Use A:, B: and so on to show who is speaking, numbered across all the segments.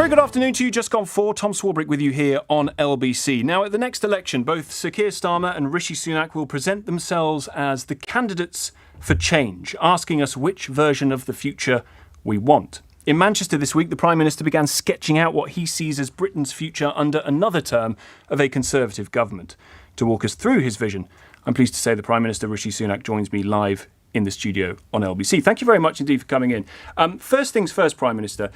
A: Very good afternoon to you. Just gone 4. Tom Swarbrick with you here on LBC. Now, at the next election, both Sir Keir Starmer and Rishi Sunak will present themselves as the candidates for change, asking us which version of the future we want. In Manchester this week, the Prime Minister began sketching out what he sees as Britain's future under another term of a Conservative government. To walk us through his vision, I'm pleased to say the Prime Minister, Rishi Sunak, joins me live in the studio on LBC. Thank you very much indeed for coming in. First things first, Prime Minister.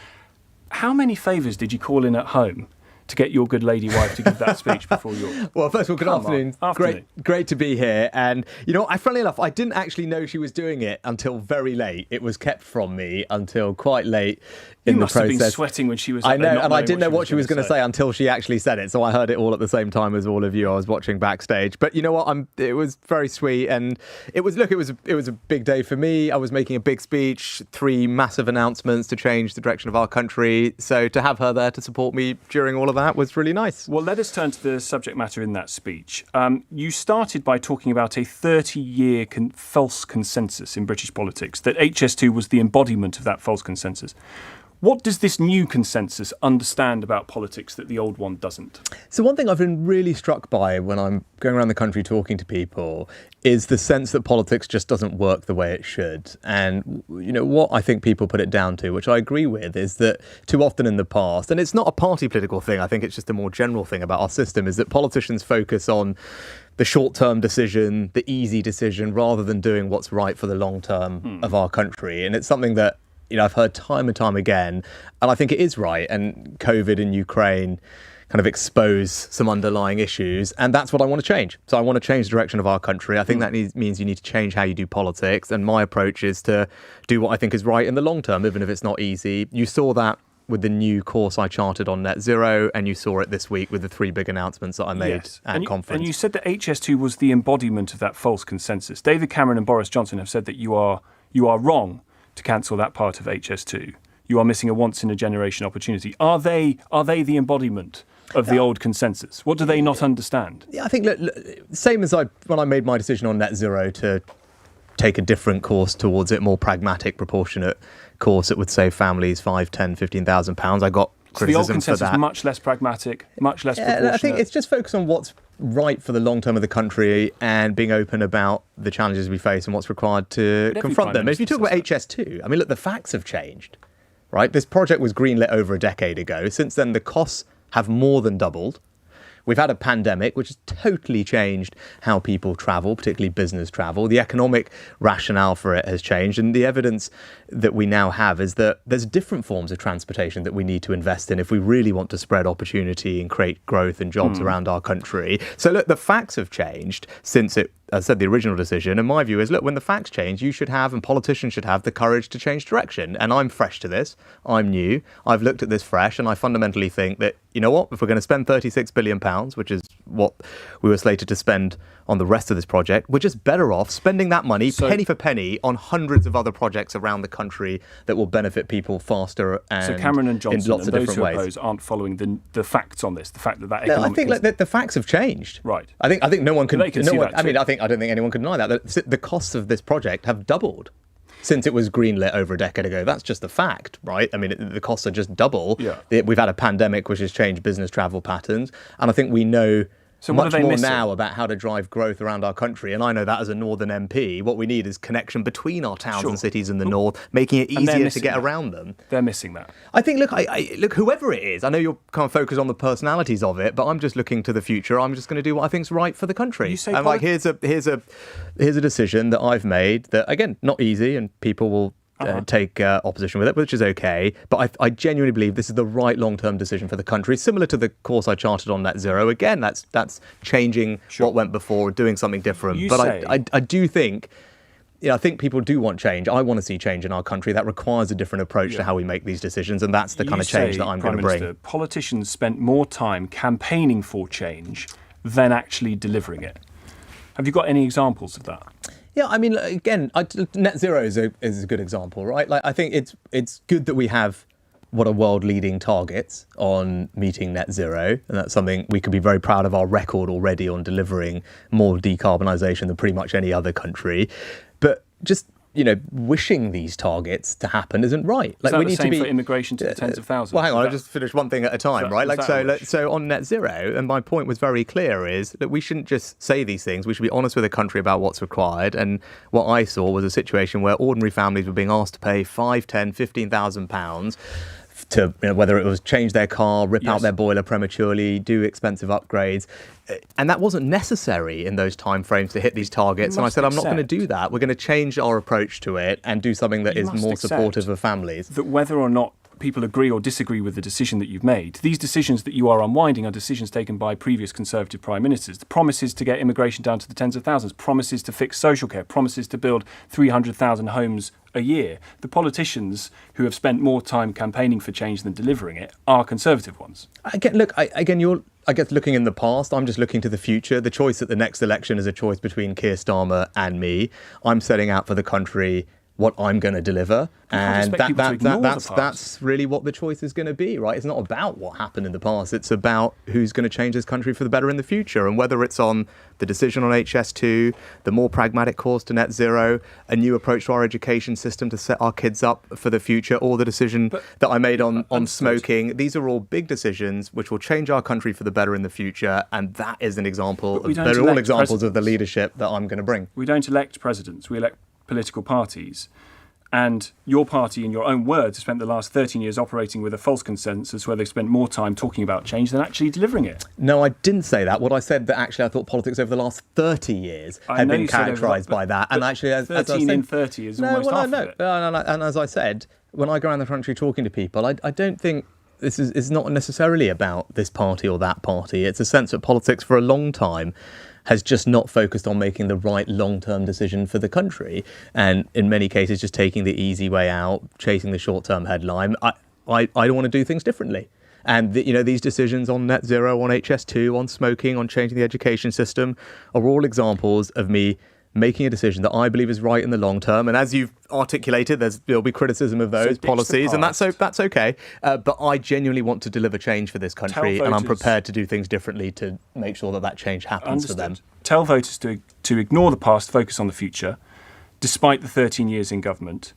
A: How many favours did you call in at home to get your good lady wife to give that speech before your...
B: Well, first of all, good afternoon. Great to be here. And, you know, funnily enough, I didn't actually know she was doing it until very late. It was kept from me until quite late in the process.
A: You must have been sweating when she was...
B: I know, and I didn't know what she was going to say until she actually said it. So I heard it all at the same time as all of you. I was watching backstage. But you know what? It was very sweet. And it was a big day for me. I was making a big speech, 3 massive announcements to change the direction of our country. So to have her there to support me during all of that was really nice.
A: Well, let us turn to the subject matter in that speech. You started by talking about a 30-year false consensus in British politics, that HS2 was the embodiment of that false consensus. What does this new consensus understand about politics that the old one doesn't?
B: So one thing I've been really struck by when I'm going around the country talking to people is the sense that politics just doesn't work the way it should. And, you know, what I think people put it down to, which I agree with, is that too often in the past, and it's not a party political thing, I think it's just a more general thing about our system, is that politicians focus on the short-term decision, the easy decision, rather than doing what's right for the long term of our country. And it's something that, you know, I've heard time and time again, and I think it is right. And COVID in Ukraine kind of expose some underlying issues, and that's what I want to change. So I want to change the direction of our country. I think that means you need to change how you do politics, and my approach is to do what I think is right in the long term, even if it's not easy. You saw that with the new course I charted on net zero, and you saw it this week with the 3 big announcements that I made at conference.
A: And you said that HS2 was the embodiment of that false consensus. David Cameron and Boris Johnson have said that you are wrong to cancel that part of HS2. You are missing a once-in-a-generation opportunity. Are they the embodiment of the old consensus? What do they not understand?
B: Yeah, I think, look, same as when I made my decision on net zero to take a different course towards it, more pragmatic, proportionate course that would save families £5,000, £10,000, £15,000. I got criticism for that. So the old consensus
A: much less pragmatic, much less proportionate.
B: I think it's just focused on what's right for the long term of the country and being open about the challenges we face and what's required to confront them. If you talk about HS2, I mean, look, the facts have changed, right? This project was greenlit over a decade ago. Since then, the costs have more than doubled. We've had a pandemic, which has totally changed how people travel, particularly business travel. The economic rationale for it has changed. And the evidence that we now have is that there's different forms of transportation that we need to invest in if we really want to spread opportunity and create growth and jobs around our country. So look, the facts have changed since it, as I said, the original decision. And my view is, look, when the facts change, you should have, and politicians should have, the courage to change direction. And I'm fresh to this. I'm new. I've looked at this fresh. And I fundamentally think that, you know what, if we're going to spend £36 billion, which is what we were slated to spend on the rest of this project, we're just better off spending that money penny for penny on hundreds of other projects around the country that will benefit people faster and
A: so Cameron and Johnson
B: in lots
A: and
B: of
A: those
B: different
A: who
B: ways.
A: Aren't following the facts on this, the fact that economic...
B: I think the facts have changed.
A: Right.
B: I think no one can...
A: They can see that too.
B: I mean, I don't think anyone can deny that. The costs of this project have doubled since it was greenlit over a decade ago. That's just a fact, right? I mean, the costs are just double.
A: Yeah.
B: We've had a pandemic which has changed business travel patterns. And I think we know much more now about how to drive growth around our country. And I know that as a Northern MP, what we need is connection between our towns and cities in the north, making it easier to get around them.
A: They're missing that.
B: I think, look, whoever it is, I know you're kind of focused on the personalities of it, but I'm just looking to the future. I'm just going to do what I think's right for the country.
A: You say
B: and here's a decision that I've made that, again, not easy, and people will take opposition with it, which is okay. But I genuinely believe this is the right long-term decision for the country, similar to the course I charted on net zero. Again, that's changing what went before, doing something different. I do think, I think people do want change. I want to see change in our country. That requires a different approach to how we make these decisions, and that's the kind of change that I'm going to bring.
A: Politicians spent more time campaigning for change than actually delivering it. Have you got any examples of that?
B: Yeah, I mean, again, net zero is a good example, right? Like, I think it's good that we have what are world-leading targets on meeting net zero, and that's something we could be very proud of our record already on delivering more decarbonisation than pretty much any other country. But just wishing these targets to happen isn't right.
A: Like, we need to be for immigration to the tens of thousands.
B: Well, hang on, I'll just finish one thing at a time, right? Like, so on net zero, and my point was very clear, is that we shouldn't just say these things. We should be honest with the country about what's required. And what I saw was a situation where ordinary families were being asked to pay £5,000, £10,000, £15,000 to whether it was change their car, rip out their boiler prematurely, do expensive upgrades. And that wasn't necessary in those timeframes to hit these targets. And I said, I'm not going to do that. We're going to change our approach to it and do something that is more supportive of families.
A: That whether or not people agree or disagree with the decision that you've made, these decisions that you are unwinding are decisions taken by previous Conservative Prime Ministers. The promises to get immigration down to the tens of thousands, promises to fix social care, promises to build 300,000 homes a year. The politicians who have spent more time campaigning for change than delivering it are Conservative ones.
B: You're looking in the past. I'm just looking to the future. The choice at the next election is a choice between Keir Starmer and me. I'm setting out for the country what I'm going to deliver, and that's really what the choice is going to be, right? It's not about what happened in the past. It's about who's going to change this country for the better in the future, and whether it's on the decision on HS2, the more pragmatic course to net zero, a new approach to our education system to set our kids up for the future, or the decision that I made on smoking. These are all big decisions which will change our country for the better in the future, and that is an example. They're all examples of the leadership that I'm going to bring.
A: We don't elect presidents. We elect political parties, and your party, in your own words, has spent the last 13 years operating with a false consensus where they've spent more time talking about change than actually delivering it.
B: No, I didn't say that. What I said that actually I thought politics over the last 30 years had been characterised by that. And actually, as
A: 13
B: I said,
A: in 30 is almost half of it.
B: And as I said, when I go around the country talking to people, I don't think this is not necessarily about this party or that party. It's a sense that politics for a long time has just not focused on making the right long-term decision for the country, and in many cases just taking the easy way out, chasing the short-term headline. I don't want to do things differently. And these decisions on net zero, on HS2, on smoking, on changing the education system are all examples of me making a decision that I believe is right in the long term. And as you've articulated, there'll be criticism of those policies, and that's okay. But I genuinely want to deliver change for this country, and I'm prepared to do things differently to make sure that change happens for them.
A: Tell voters to ignore the past, focus on the future, despite the 13 years in government.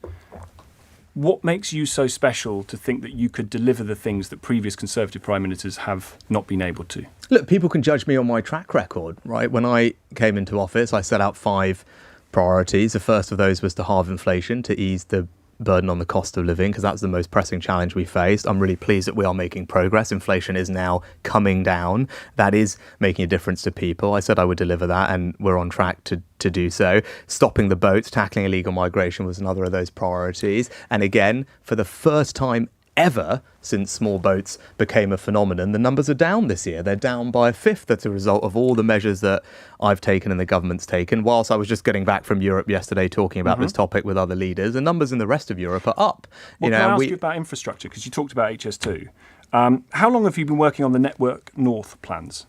A: What makes you so special to think that you could deliver the things that previous Conservative Prime Ministers have not been able to?
B: Look, people can judge me on my track record, right? When I came into office, I set out 5 priorities. The first of those was to halve inflation, to ease the burden on the cost of living, because that's the most pressing challenge we faced. I'm really pleased that we are making progress. Inflation is now coming down. That is making a difference to people. I said I would deliver that, and we're on track to do so. Stopping the boats, tackling illegal migration was another of those priorities. And again, for the first time ever since small boats became a phenomenon, the numbers are down this year. They're down by a fifth as a result of all the measures that I've taken and the government's taken. Whilst I was just getting back from Europe yesterday talking about this topic with other leaders, the numbers in the rest of Europe are up.
A: Well, can I ask you about infrastructure? Because you talked about HS2. How long have you been working on the Network North plans?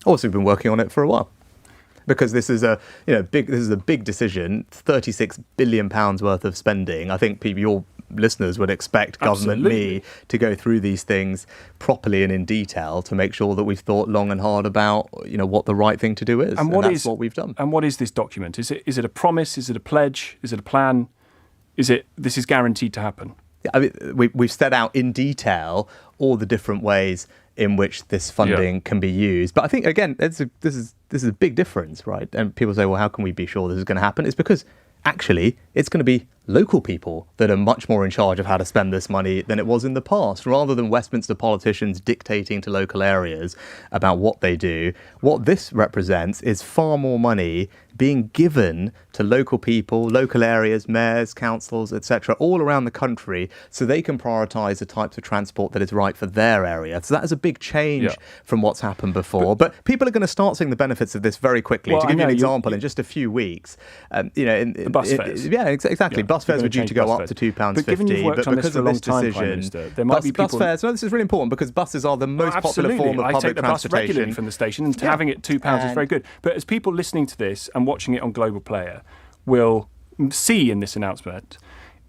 B: Also, we've been working on it for a while. Because this is a big decision, £36 billion worth of spending. I think your listeners would expect government, me, to go through these things properly and in detail to make sure that we've thought long and hard about what the right thing to do is. And that's what we've done.
A: And what is this document? Is it a promise? Is it a pledge? Is it a plan? This is guaranteed to happen?
B: I mean, we've set out in detail all the different ways in which this funding can be used. But I think, again, this is a big difference, right? And people say, well, how can we be sure this is going to happen? It's because actually it's going to be local people that are much more in charge of how to spend this money than it was in the past. Rather than Westminster politicians dictating to local areas about what they do, what this represents is far more money being given to local people, local areas, mayors, councils, etc., all around the country, so they can prioritise the types of transport that is right for their area. So that is a big change from what's happened before. But people are going to start seeing the benefits of this very quickly. To give you an example, in just a few weeks,
A: the bus fares.
B: Exactly. Bus fares were due to go up to £2.50.
A: But given you've worked on this for a long time, Prime Minister, there might be people...
B: Bus fares, no, this is really important, because buses are the most popular form of public transportation.
A: I take the bus regularly from the station, and having it £2 is very good. But as people listening to this and watching it on Global Player will see in this announcement,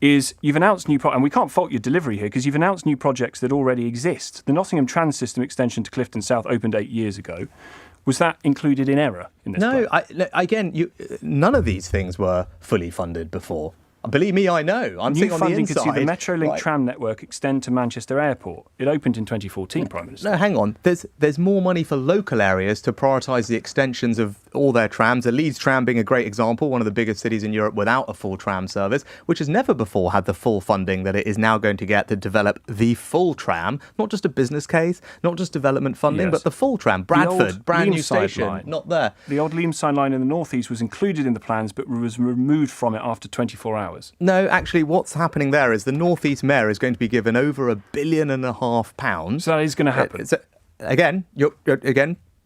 A: is you've announced new and we can't fault your delivery here, because you've announced new projects that already exist. The Nottingham Trans System extension to Clifton South opened 8 years ago. Was that included in error in this plan?
B: No, again, none of these things were fully funded before. Believe me, I know. I'm
A: New
B: sitting on the
A: funding
B: inside.
A: could see the Metrolink
B: right?
A: tram network extend to Manchester Airport. It opened in 2014, Prime Minister.
B: No, hang on. There's more money for local areas to prioritise the extensions of all their trams. The Leeds tram being a great example, one of the biggest cities in Europe without a full tram service, which has never before had the full funding that it is now going to get to develop the full tram, not just a business case, not just development funding, but the full tram. Bradford, brand new station, not there.
A: The old Leamside line in the northeast was included in the plans, but was removed from it after 24 hours.
B: No, actually, what's happening there is the North East Mayor is going to be given over £1.5 billion.
A: So that is going to happen.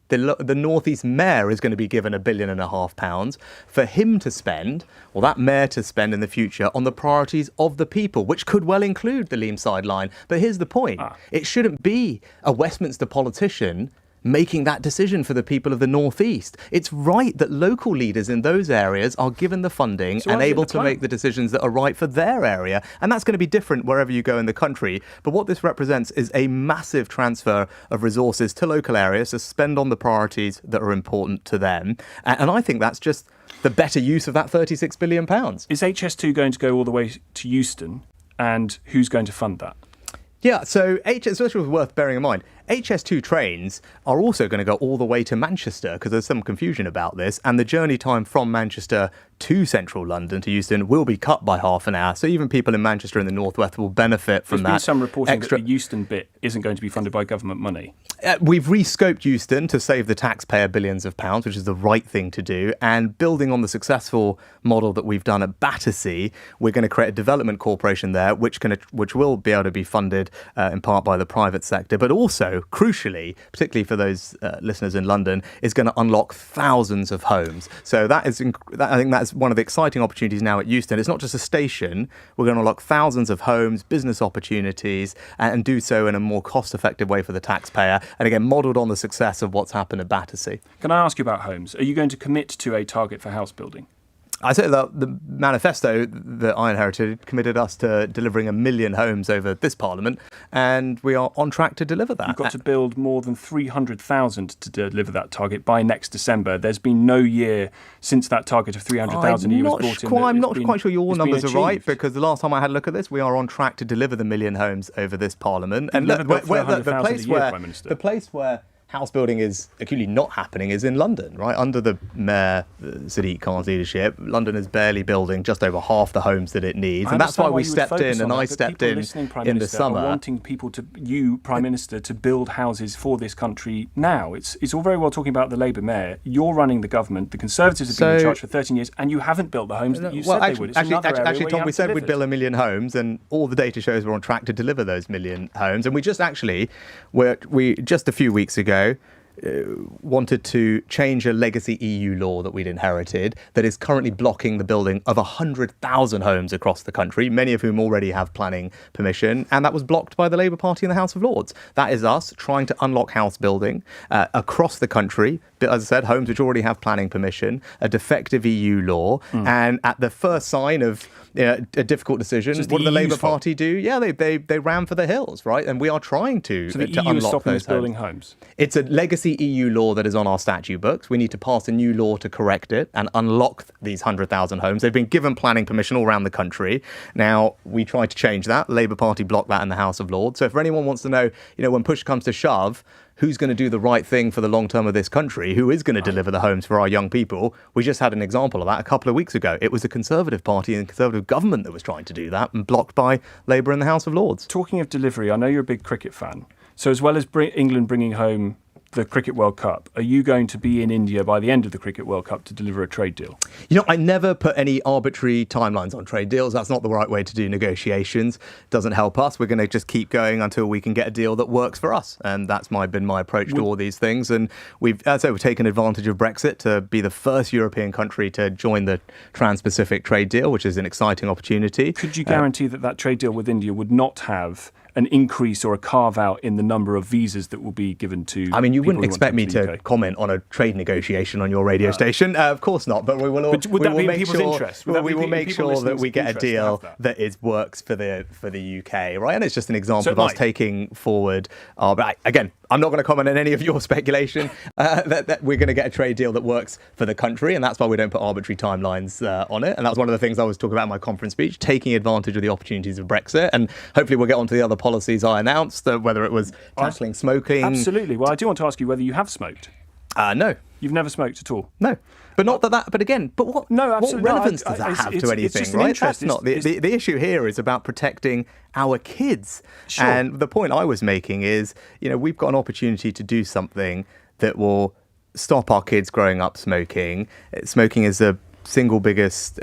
B: The North East Mayor is going to be given £1.5 billion for him to spend, or that mayor to spend in the future, on the priorities of the people, which could well include the Leamside line. But here's the point. It shouldn't be a Westminster politician making that decision for the people of the North East. It's right that local leaders in those areas are given the funding and able to make the decisions that are right for their area. And that's going to be different wherever you go in the country. But what this represents is a massive transfer of resources to local areas to spend on the priorities that are important to them. And I think that's just the better use of that £36 billion.
A: Is HS2 going to go all the way to Euston? And who's going to fund that?
B: Yeah, so it's worth bearing in mind. HS2 trains are also going to go all the way to Manchester, because there's some confusion about this, and the journey time from Manchester to central London, to Euston, will be cut by half an hour. So even people in Manchester and the northwest will benefit from that.
A: There's been some reporting that the Euston bit isn't going to be funded by government money.
B: We've rescoped Euston to save the taxpayer billions of pounds, which is the right thing to do. And building on the successful model that we've done at Battersea, we're going to create a development corporation there, which will be able to be funded in part by the private sector, but also, crucially, particularly for those listeners in London, is going to unlock thousands of homes. So I think that's one of the exciting opportunities now at Euston. It's not just a station. We're going to unlock thousands of homes, business opportunities, and do so in a more cost-effective way for the taxpayer. And again, modelled on the success of what's happened at Battersea.
A: Can I ask you about homes? Are you going to commit to a target for house building?
B: I say that the manifesto that I inherited committed us to delivering 1 million homes over this Parliament, and we are on track to deliver that.
A: You've got to build more than 300,000 to deliver that target by next December. There's been no year since that target of 300,000 a year was brought in.
B: I'm not quite sure your numbers are right, because the last time I had a look at this, we are on track to deliver the 1 million homes over this Parliament. And look, the place where house building is acutely not happening is in London, right? Under the Mayor Sadiq Khan's leadership, London is barely building just over half the homes that it needs. And that's why we stepped in, and I stepped in the summer.
A: Wanting people Prime Minister, to build houses for this country now. It's all very well talking about the Labour Mayor. You're running the government. The Conservatives have been in charge for 13 years, and you haven't built the homes that you said they would.
B: Actually, Tom, we said we'd build 1 million homes, and all the data shows we're on track to deliver those 1 million homes. And we just a few weeks ago, wanted to change a legacy EU law that we'd inherited that is currently blocking the building of 100,000 homes across the country, many of whom already have planning permission, and that was blocked by the Labour Party in the House of Lords. That is us trying to unlock house building across the country. But as I said, homes which already have planning permission, a defective EU law, and at the first sign of a difficult decision, what did the Labour Party do? Yeah, they ran for the hills, right? And we are trying to unlock those
A: building homes.
B: It's a legacy EU law that is on our statute books. We need to pass a new law to correct it and unlock these 100,000 homes. They've been given planning permission all around the country. Now, we tried to change that. The Labour Party blocked that in the House of Lords. So if anyone wants to know, when push comes to shove, who's going to do the right thing for the long term of this country? Who is going to deliver the homes for our young people? We just had an example of that a couple of weeks ago. It was the Conservative Party and Conservative government that was trying to do that, and blocked by Labour in the House of Lords.
A: Talking of delivery, I know you're a big cricket fan. So as well as England bringing home the Cricket World Cup, are you going to be in India by the end of the Cricket World Cup to deliver a trade deal?
B: I never put any arbitrary timelines on trade deals. That's not the right way to do negotiations. It doesn't help us. We're going to just keep going until we can get a deal that works for us. And that's been my approach to all these things. And we've taken advantage of Brexit to be the first European country to join the Trans-Pacific trade deal, which is an exciting opportunity.
A: Could you guarantee that trade deal with India would not have an increase or a carve-out in the number of visas that will be given to
B: you wouldn't expect me to comment on a trade negotiation on your radio station. Of course not, but we will make sure that we get a deal that works for the UK, right? And it's just an example of us taking forward. But again, I'm not going to comment on any of your speculation that we're going to get a trade deal that works for the country, and that's why we don't put arbitrary timelines on it. And that was one of the things I was talking about in my conference speech, taking advantage of the opportunities of Brexit. And hopefully we'll get onto the other policies I announced, whether it was tackling smoking.
A: Absolutely. Well, I do want to ask you whether you have smoked.
B: No.
A: You've never smoked at all?
B: No. But not that. But again, what?
A: No, absolutely.
B: What relevance does that have to anything? Right? That's not the issue. Here is about protecting our kids.
A: Sure.
B: And the point I was making is, we've got an opportunity to do something that will stop our kids growing up smoking. Smoking is the single biggest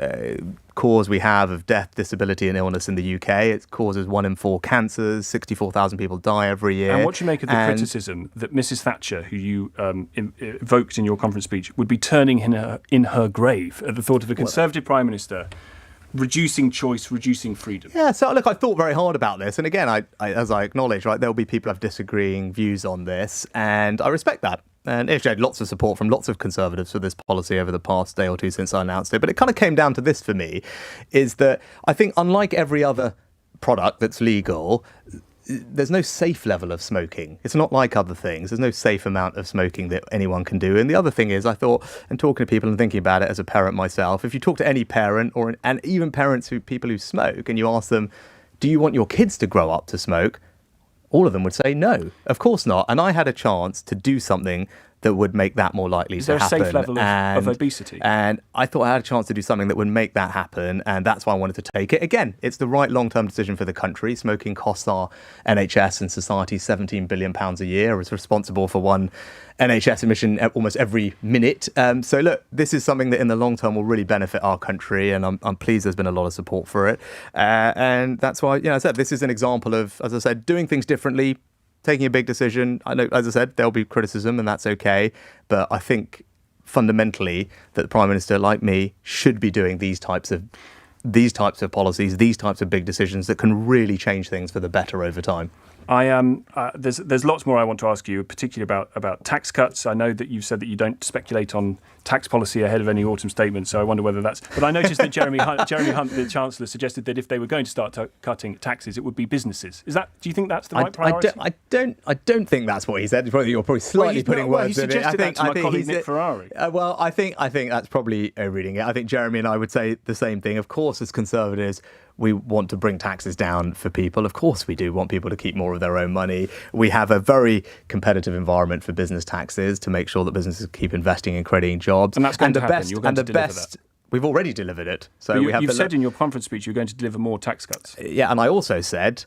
B: cause we have of death, disability and illness in the UK. It causes 1 in 4 cancers, 64,000 people die every year.
A: And what do you make of the criticism that Mrs Thatcher, who you evoked in your conference speech, would be turning in her grave at the thought of a Conservative Prime Minister reducing choice, reducing freedom?
B: Yeah, so look, I thought very hard about this. And again, I as I acknowledge, right, there'll be people who have disagreeing views on this, and I respect that. And actually had lots of support from lots of Conservatives for this policy over the past day or two since I announced it. But it kind of came down to this for me, is that I think unlike every other product that's legal, there's no safe level of smoking. It's not like other things. There's no safe amount of smoking that anyone can do. And the other thing is, I thought, and talking to people and thinking about it as a parent myself, if you talk to any parent and even people who smoke, and you ask them, do you want your kids to grow up to smoke? All of them would say no, of course not. And I had a chance to do something that would make that more likely to happen.
A: Is there a safe level of obesity?
B: And I thought I had a chance to do something that would make that happen, and that's why I wanted to take it. Again, it's the right long-term decision for the country. Smoking costs our NHS and society £17 billion a year. It's responsible for one NHS admission almost every minute. So look, this is something that in the long term will really benefit our country, and I'm pleased there's been a lot of support for it. And that's why, I said, this is an example of, as I said, doing things differently, taking a big decision. I know, as I said, there'll be criticism, and that's okay. But I think fundamentally that the Prime Minister, like me, should be doing these types of policies, these types of big decisions that can really change things for the better over time.
A: There's lots more I want to ask you, particularly about tax cuts. I know that you've said that you don't speculate on tax policy ahead of any autumn statement, so I wonder whether that's... But I noticed that Jeremy Hunt, the Chancellor, suggested that if they were going to start cutting taxes, it would be businesses. Do you think that's the right priority?
B: I don't think that's what he said. You're probably slightly putting words in it.
A: He suggested that to my colleague Nick Ferrari.
B: I think that's probably overreading it. I think Jeremy and I would say the same thing. Of course, as Conservatives, we want to bring taxes down for people. Of course we do want people to keep more of their own money. We have a very competitive environment for business taxes to make sure that businesses keep investing and creating jobs.
A: And that's going to happen. You're going to deliver that.
B: We've already delivered it. So
A: you've said in your conference speech you're going to deliver more tax cuts.
B: Yeah, and I also said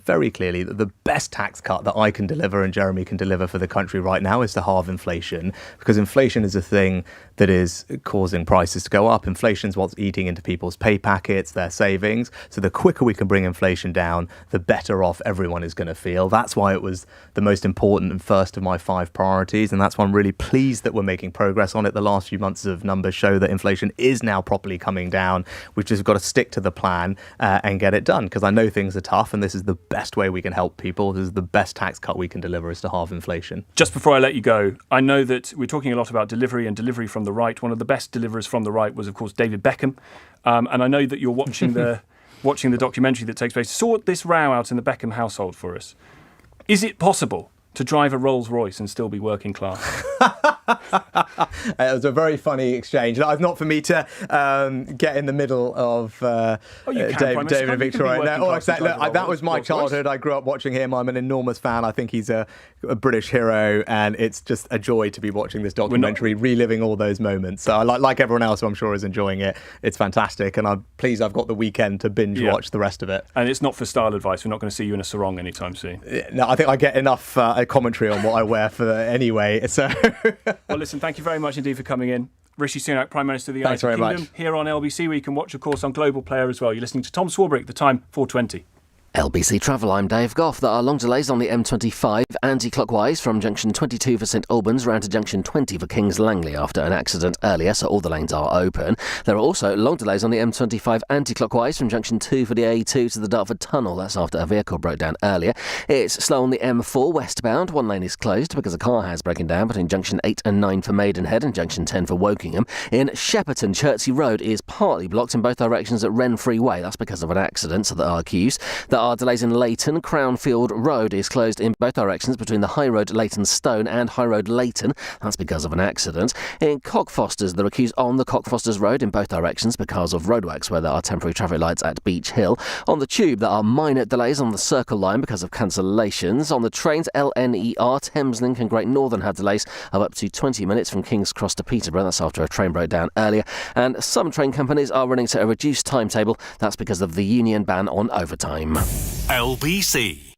B: very clearly that the best tax cut that I can deliver and Jeremy can deliver for the country right now is to halve inflation, because inflation is a thing that is causing prices to go up. Inflation is what's eating into people's pay packets, their savings. So the quicker we can bring inflation down, the better off everyone is going to feel. That's why it was the most important and first of my 5 priorities. And that's why I'm really pleased that we're making progress on it. The last few months of numbers show that inflation is now properly coming down. We've just got to stick to the plan and get it done, because I know things are tough, and this is the best way we can help people. This is the best tax cut we can deliver, is to halve inflation.
A: Just before I let you go, I know that we're talking a lot about delivery and delivery from the right. One of the best deliverers from the right was, of course, David Beckham. And I know that you're watching the documentary that takes place. Sort this row out in the Beckham household for us. Is it possible to drive a Rolls Royce and still be working class?
B: It was a very funny exchange. It's not for me to get in the middle of David and Victoria. That was my childhood. I grew up watching him. I'm an enormous fan. I think he's a British hero, and it's just a joy to be watching this documentary, reliving all those moments. So like everyone else who I'm sure is enjoying it, it's fantastic, and I'm pleased I've got the weekend to binge watch the rest of it.
A: And it's not for style advice. We're not going to see you in a sarong anytime soon.
B: No, I think I get enough commentary on what I wear for anyway. So,
A: well, listen, thank you very much indeed for coming in. Rishi Sunak, Prime Minister of the United Kingdom,
B: much.
A: Here on LBC, where you can watch, of course, on Global Player as well. You're listening to Tom Swarbrick, the time 4:20.
C: LBC Travel, I'm Dave Goff. There are long delays on the M25 anti-clockwise from junction 22 for St Albans round to junction 20 for Kings Langley after an accident earlier, so all the lanes are open. There are also long delays on the M25 anti-clockwise from junction 2 for the A2 to the Dartford Tunnel. That's after a vehicle broke down earlier. It's slow on the M4 westbound. One lane is closed because a car has broken down between junction 8 and 9 for Maidenhead and junction 10 for Wokingham. In Shepperton, Chertsey Road is partly blocked in both directions at Renfrey Way. That's because of an accident, so there are queues. There are delays in Leighton. Crownfield Road is closed in both directions between the High Road Leighton Stone and High Road Leighton. That's because of an accident. In Cockfosters, there are queues on the Cockfosters Road in both directions because of roadworks where there are temporary traffic lights at Beach Hill. On the Tube, there are minor delays on the Circle Line because of cancellations. On the trains, LNER, Thameslink and Great Northern have delays of up to 20 minutes from King's Cross to Peterborough. That's after a train broke down earlier. And some train companies are running to a reduced timetable. That's because of the union ban on overtime.
D: LBC.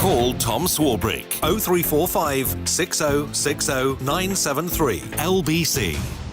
D: Call Tom Swarbrick 0345 6060 973 LBC.